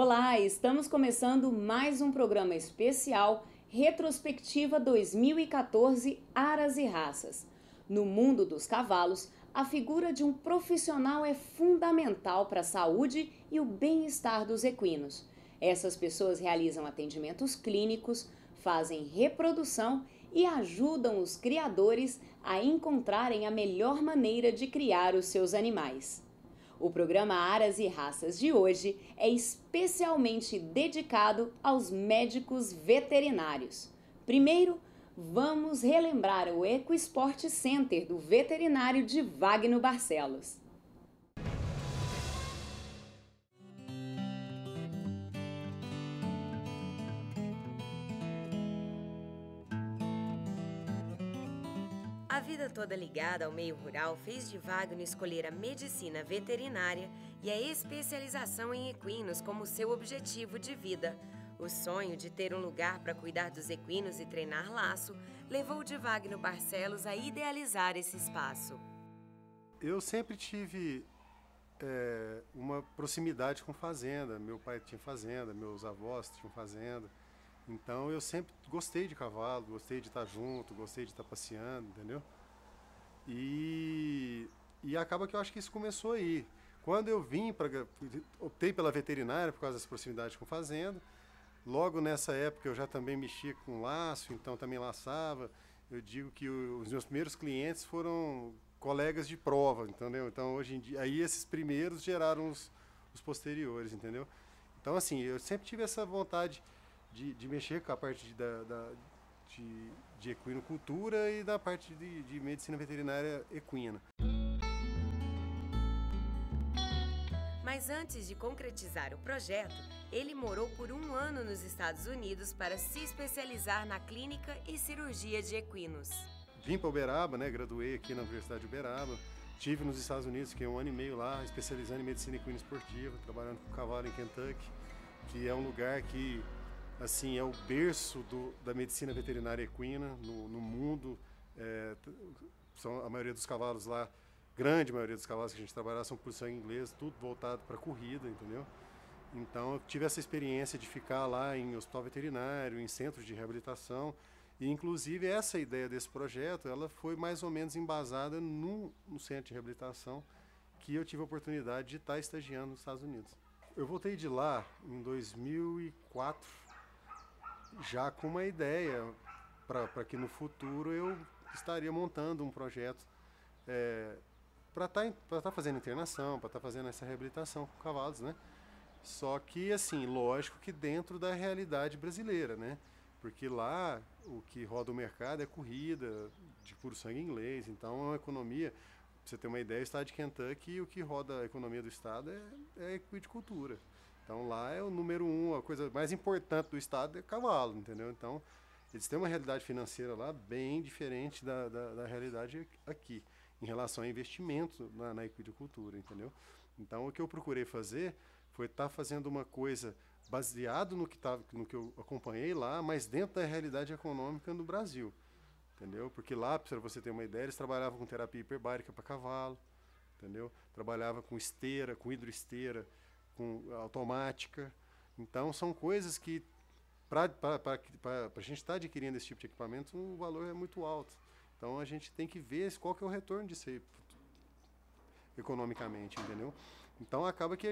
Olá, estamos começando mais um programa especial Retrospectiva 2014 Aras e Raças. No mundo dos cavalos, a figura de um profissional é fundamental para a saúde e o bem-estar dos equinos. Essas pessoas realizam atendimentos clínicos, fazem reprodução e ajudam os criadores a encontrarem a melhor maneira de criar os seus animais. O programa Aras e Raças de hoje é especialmente dedicado aos médicos veterinários. Primeiro, vamos relembrar o EcoSport Center do veterinário de Wagner Barcelos. A vida toda ligada ao meio rural fez de Wagner escolher a medicina veterinária e a especialização em equinos como seu objetivo de vida. O sonho de ter um lugar para cuidar dos equinos e treinar laço levou de Wagner Barcelos a idealizar esse espaço. Eu sempre tive uma proximidade com fazenda. Meu pai tinha fazenda, meus avós tinham fazenda. Então eu sempre gostei de cavalo, gostei de estar junto, gostei de estar passeando, entendeu? E acaba que eu acho que isso começou aí. Quando eu optei pela veterinária por causa dessa proximidade com fazenda. Logo nessa época eu já também mexia com laço, então também laçava. Eu digo que os meus primeiros clientes foram colegas de prova, entendeu? Então hoje em dia, aí esses primeiros geraram os posteriores, entendeu? Então assim, eu sempre tive essa vontade de mexer com a parte de equinocultura e da parte de medicina veterinária equina. Mas antes de concretizar o projeto, ele morou por um ano nos Estados Unidos para se especializar na clínica e cirurgia de equinos. Vim para Uberaba, né? Graduei aqui na Universidade de Uberaba. Estive nos Estados Unidos, fiquei um ano e meio lá, especializando em medicina equina esportiva, trabalhando com cavalo em Kentucky, que é um lugar que assim, é o berço da medicina veterinária equina no mundo. A maioria dos cavalos lá, grande maioria dos cavalos que a gente trabalha são por sangue inglês, tudo voltado para corrida, entendeu? Então eu tive essa experiência de ficar lá em hospital veterinário, em centros de reabilitação, e inclusive essa ideia desse projeto, ela foi mais ou menos embasada no centro de reabilitação que eu tive a oportunidade de estar estagiando nos Estados Unidos. Eu voltei de lá em 2004, já com uma ideia para que no futuro eu estaria montando um projeto para estar fazendo internação, para estar fazendo essa reabilitação com cavalos, né? Só que, assim, lógico que dentro da realidade brasileira, né? Porque lá o que roda o mercado é corrida de puro sangue inglês, então é uma economia. Pra você ter uma ideia, o estado de Kentucky, o que roda a economia do estado é a equicultura. Então lá é o número um, a coisa mais importante do estado é cavalo, entendeu? Então eles têm uma realidade financeira lá bem diferente da realidade aqui, em relação a investimento na equicultura, entendeu? Então o que eu procurei fazer foi estar fazendo uma coisa baseado no que eu acompanhei lá, mas dentro da realidade econômica no Brasil, entendeu? Porque lá, para você ter uma ideia, eles trabalhavam com terapia hiperbárica para cavalo, entendeu? Trabalhava com esteira, com hidroesteira, com automática. Então são coisas que para a gente estar adquirindo esse tipo de equipamento, o valor é muito alto. Então a gente tem que ver qual que é o retorno disso aí economicamente, entendeu? Então acaba que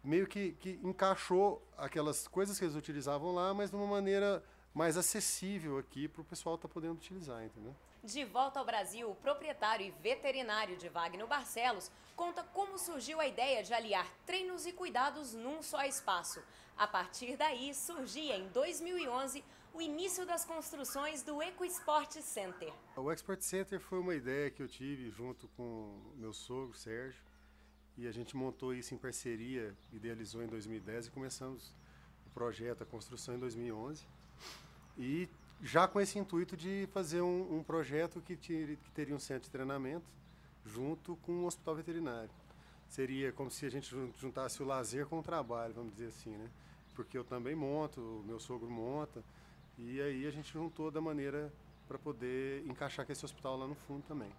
meio que encaixou aquelas coisas que eles utilizavam lá, mas de uma maneira mais acessível aqui para o pessoal estar podendo utilizar, entendeu? De volta ao Brasil, o proprietário e veterinário de Wagner Barcelos conta como surgiu a ideia de aliar treinos e cuidados num só espaço. A partir daí, surgia em 2011 o início das construções do EcoSport Center. O Export Center foi uma ideia que eu tive junto com meu sogro, Sérgio, e a gente montou isso em parceria, idealizou em 2010 e começamos o projeto, a construção em 2011. E já com esse intuito de fazer um projeto que teria um centro de treinamento junto com um hospital veterinário. Seria como se a gente juntasse o lazer com o trabalho, vamos dizer assim, né? Porque eu também monto, o meu sogro monta, e aí a gente juntou da maneira para poder encaixar com esse hospital lá no fundo também.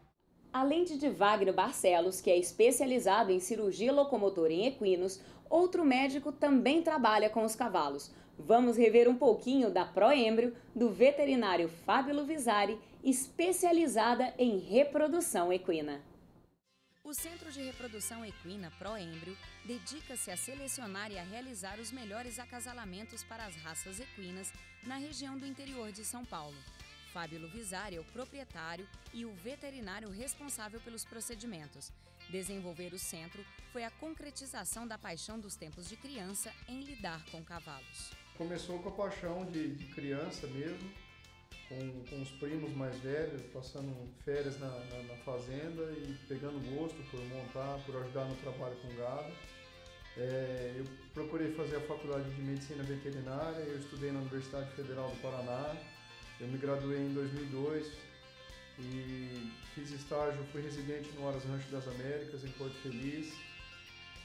Além de Wagner Barcelos, que é especializado em cirurgia locomotora em equinos, outro médico também trabalha com os cavalos. Vamos rever um pouquinho da Proembrio, do veterinário Fábio Luvisari, especializada em reprodução equina. O Centro de Reprodução Equina Proembrio dedica-se a selecionar e a realizar os melhores acasalamentos para as raças equinas na região do interior de São Paulo. Fábio Luvisari é o proprietário e o veterinário responsável pelos procedimentos. Desenvolver o centro foi a concretização da paixão dos tempos de criança em lidar com cavalos. Começou com a paixão de criança mesmo, com os primos mais velhos, passando férias na fazenda e pegando gosto por montar, por ajudar no trabalho com gado. Eu procurei fazer a faculdade de Medicina Veterinária, eu estudei na Universidade Federal do Paraná, eu me graduei em 2002 e fiz estágio, fui residente no Aras Rancho das Américas, em Porto Feliz.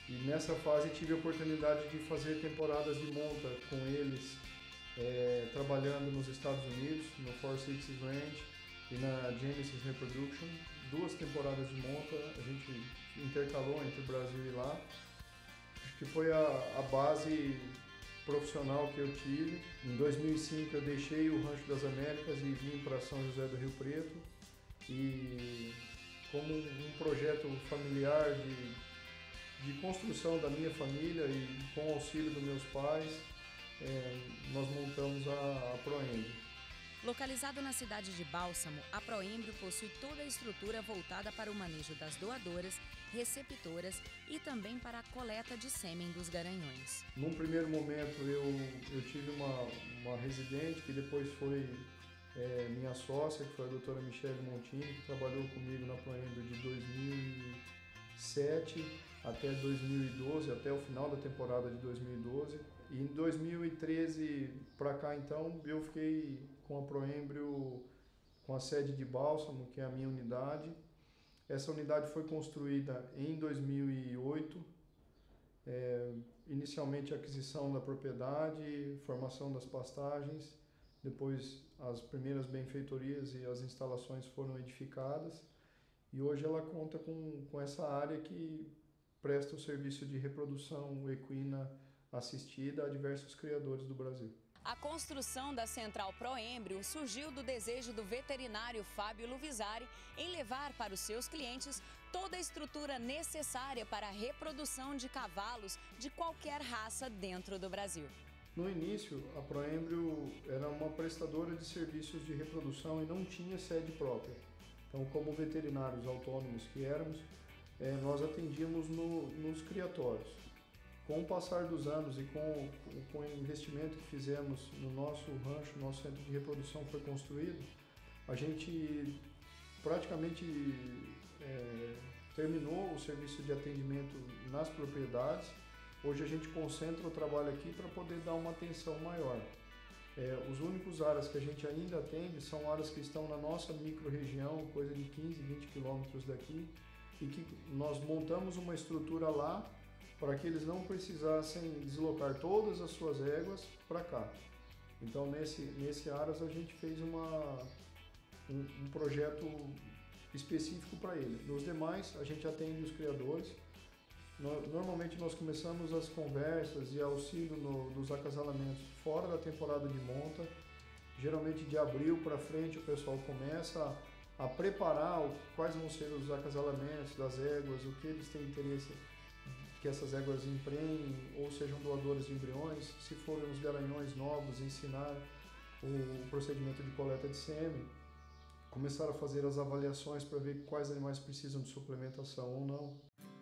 E nessa fase tive a oportunidade de fazer temporadas de monta com eles, trabalhando nos Estados Unidos, no Four Sixes Ranch e na Genesis Reproduction. 2 temporadas de monta, a gente intercalou entre o Brasil e lá. Acho que foi a base profissional que eu tive. Em 2005 eu deixei o Rancho das Américas e vim para São José do Rio Preto. E como um projeto familiar de construção da minha família e com o auxílio dos meus pais, nós montamos a Proembrio. Localizado na cidade de Bálsamo, a Proembrio possui toda a estrutura voltada para o manejo das doadoras, receptoras e também para a coleta de sêmen dos garanhões. Num primeiro momento eu tive uma residente que depois foi minha sócia, que foi a doutora Michele Montini, que trabalhou comigo na Proembrio de 2007 até 2012, até o final da temporada de 2012. E em 2013 para cá, então, eu fiquei com a Proembrio, com a sede de Bálsamo, que é a minha unidade. Essa unidade foi construída em 2008, inicialmente a aquisição da propriedade, formação das pastagens, depois as primeiras benfeitorias e as instalações foram edificadas. E hoje ela conta com essa área que presta o serviço de reprodução equina assistida a diversos criadores do Brasil. A construção da Central Proembrio surgiu do desejo do veterinário Fábio Luvisari em levar para os seus clientes toda a estrutura necessária para a reprodução de cavalos de qualquer raça dentro do Brasil. No início, a Proembrio era uma prestadora de serviços de reprodução e não tinha sede própria. Então, como veterinários autônomos que éramos, nós atendíamos nos criatórios. Com o passar dos anos e com o investimento que fizemos no nosso rancho, nosso centro de reprodução foi construído, a gente praticamente terminou o serviço de atendimento nas propriedades. Hoje a gente concentra o trabalho aqui para poder dar uma atenção maior. Os únicos aras que a gente ainda atende são aras que estão na nossa micro-região, coisa de 15, 20 quilômetros daqui, e que nós montamos uma estrutura lá para que eles não precisassem deslocar todas as suas éguas para cá. Então nesse aras a gente fez um projeto específico para ele. Nos demais a gente atende os criadores. Normalmente nós começamos as conversas e auxílio nos acasalamentos fora da temporada de monta. Geralmente de abril para frente o pessoal começa a preparar quais vão ser os acasalamentos das éguas, o que eles têm interesse que essas éguas emprenhem ou sejam doadoras de embriões. Se forem os garanhões novos, ensinar o procedimento de coleta de sêmen, começar a fazer as avaliações para ver quais animais precisam de suplementação ou não.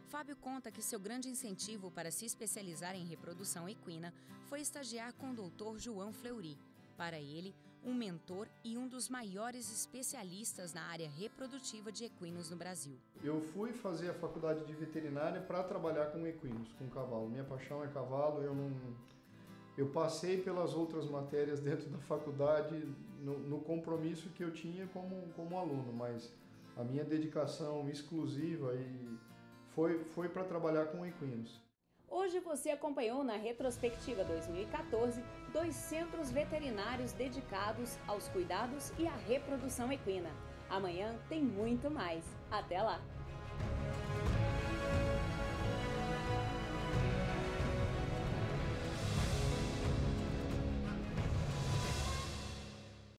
Fábio conta que seu grande incentivo para se especializar em reprodução equina foi estagiar com o Dr. João Fleury. Para ele, um mentor e um dos maiores especialistas na área reprodutiva de equinos no Brasil. Eu fui fazer a faculdade de veterinária para trabalhar com equinos, com cavalo. Minha paixão é cavalo, eu passei pelas outras matérias dentro da faculdade no compromisso que eu tinha como aluno, mas a minha dedicação exclusiva foi para trabalhar com equinos. Hoje você acompanhou na Retrospectiva 2014 2 centros veterinários dedicados aos cuidados e à reprodução equina. Amanhã tem muito mais. Até lá!